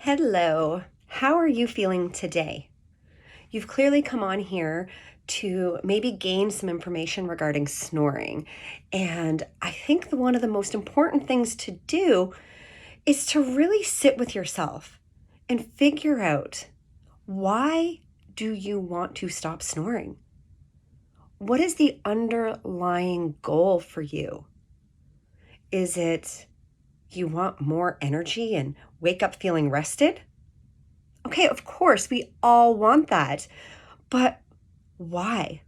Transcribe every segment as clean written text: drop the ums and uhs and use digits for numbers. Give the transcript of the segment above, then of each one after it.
Hello. How are you feeling today? You've clearly come on here to maybe gain some information regarding snoring. And I think one of the most important things to do is to really sit with yourself and figure out, why do you want to stop snoring? What is the underlying goal for you? Is it you want more energy and wake up feeling rested? Okay, of course, we all want that. But why?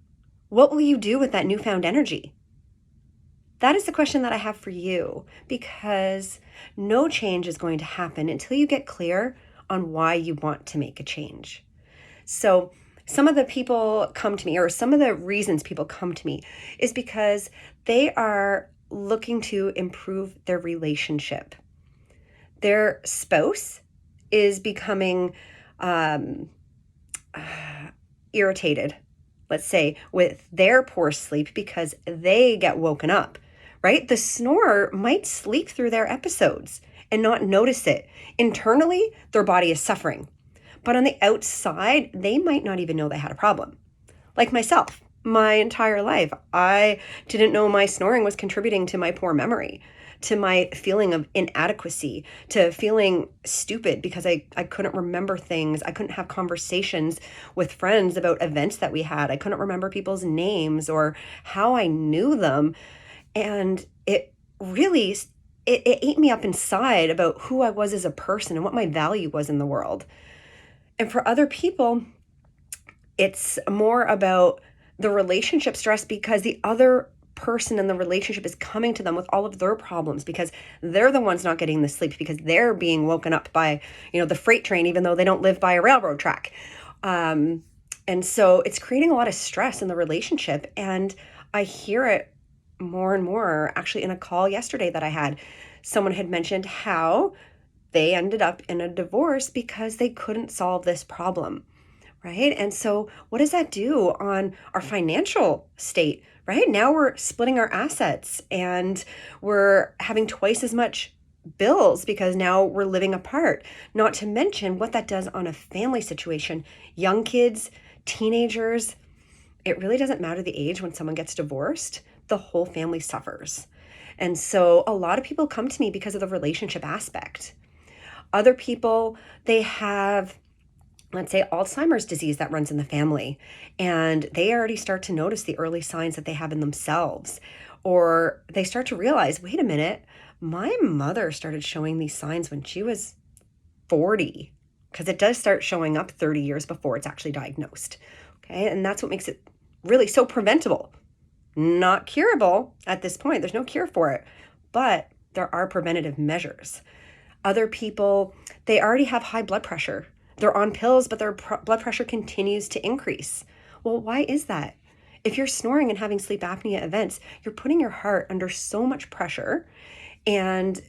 What will you do with that newfound energy? That is the question that I have for you, because no change is going to happen until you get clear on why you want to make a change. So, some of the people come to me, or some of the reasons people come to me, is because they are looking to improve their relationship. Their spouse is becoming um, irritated, let's say, with their poor sleep because they get woken up, right? The snorer might sleep through their episodes and not notice it. Internally, their body is suffering. But on the outside, they might not even know they had a problem. Like myself, my entire life, I didn't know my snoring was contributing to my poor memory, to my feeling of inadequacy, to feeling stupid because I couldn't remember things. I couldn't have conversations with friends about events that we had. I couldn't remember people's names or how I knew them. And it really, it ate me up inside about who I was as a person and what my value was in the world. And for other people, it's more about the relationship stress because the other person in the relationship is coming to them with all of their problems because they're the ones not getting the sleep because they're being woken up by, the freight train, even though they don't live by a railroad track. And so it's creating a lot of stress in the relationship. And I hear it more and more. Actually, in a call yesterday that I had, someone had mentioned how they ended up in a divorce because they couldn't solve this problem. Right. And so what does that do on our financial state? Right now we're splitting our assets and we're having twice as much bills because now we're living apart. Not to mention what that does on a family situation. Young kids, teenagers, it really doesn't matter the age when someone gets divorced, the whole family suffers. And so a lot of people come to me because of the relationship aspect. Other people, they have, let's say, Alzheimer's disease that runs in the family, and they already start to notice the early signs that they have in themselves, or they start to realize, wait a minute, my mother started showing these signs when she was 40, because it does start showing up 30 years before it's actually diagnosed. Okay, and that's what makes it really so preventable. Not curable at this point. There's no cure for it, but there are preventative measures. Other people, they already have high blood pressure. They're on pills, but their blood pressure continues to increase. Well, why is that? If you're snoring and having sleep apnea events, you're putting your heart under so much pressure, and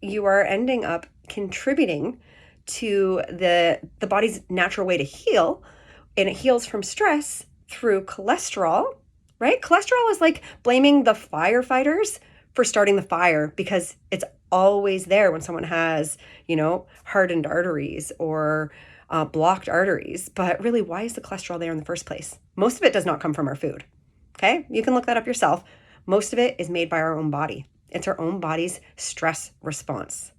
you are ending up contributing to the body's natural way to heal, and it heals from stress through cholesterol, right? Cholesterol is like blaming the firefighters for starting the fire because it's always there when someone has, hardened arteries or blocked arteries. But really, why is the cholesterol there in the first place? Most of it does not come from our food. Okay, you can look that up yourself. Most of it is made by our own body. It's our own body's stress response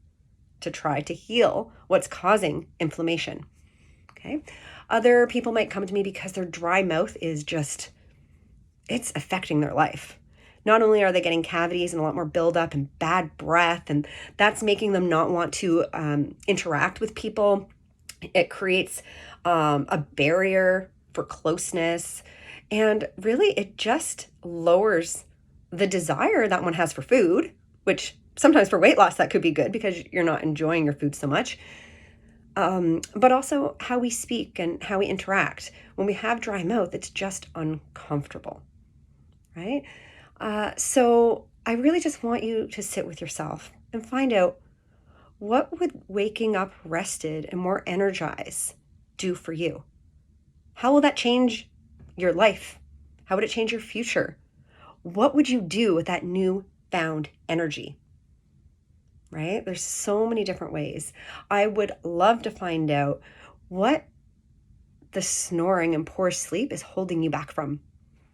to try to heal what's causing inflammation. Okay, other people might come to me because their dry mouth is just, it's affecting their life. Not only are they getting cavities and a lot more buildup and bad breath, and that's making them not want to interact with people. It creates a barrier for closeness. And really, it just lowers the desire that one has for food, which sometimes for weight loss, that could be good because you're not enjoying your food so much. But also how we speak and how we interact. When we have dry mouth, it's just uncomfortable, right? So I really just want you to sit with yourself and find out, what would waking up rested and more energized do for you? How will that change your life? How would it change your future? What would you do with that newfound energy? right? There's so many different ways. I would love to find out what the snoring and poor sleep is holding you back from.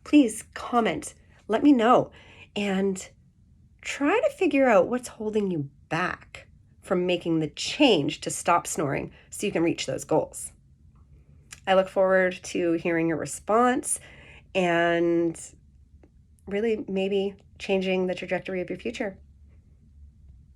Please comment, let me know, and try to figure out what's holding you back from making the change to stop snoring so you can reach those goals. I look forward to hearing your response and really maybe changing the trajectory of your future.